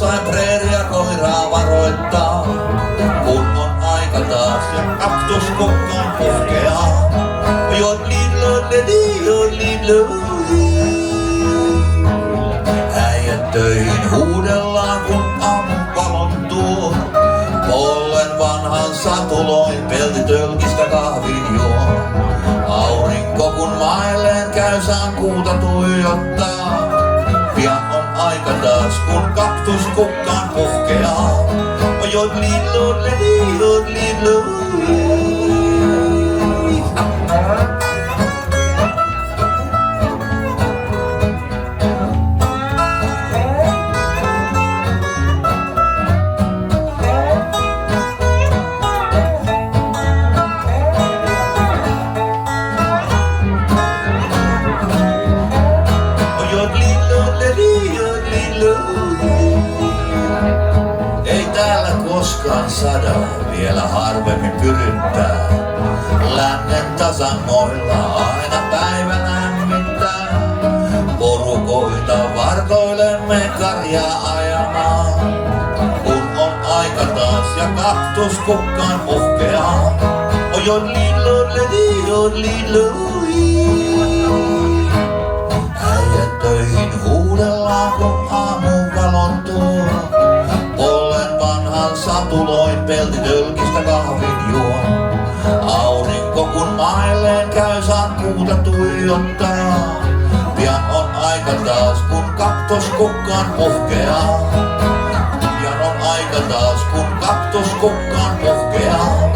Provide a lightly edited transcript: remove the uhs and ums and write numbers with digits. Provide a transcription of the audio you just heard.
jossain preeria koiraa varoittaa. Kun on aika taas ja kaktuskukkaan puhkeaa. Äijät töihin huudellaan kun aamun valon tuo. Pollen vanhan satuloin peltitölkistä kahvin juo. Aurinko kun mailleen käy saan kuuta tuijottaa. Pian on aika taas kun kaktuskukkaan puhkeaa. Ei täällä koskaan sada, vielä harvemmin pyryttää. Lännen tasangoilla aina päivä lämmittää. Porukoita vartoilemme karjaa ajamaan. Kun on aika taas ja kaktuskukkaan puhkeaa. Äijät töihin huudellaan kun aamun valon tuo. Pollen vanhan satuloin peltitölkistä kahvin juo. Aurinko kun mailleen käy saan kuuta tuijottaa. Pian on aika taas kun kaktuskukkaan puhkeaa. Pian on aika taas kun kaktuskukkaan puhkeaa.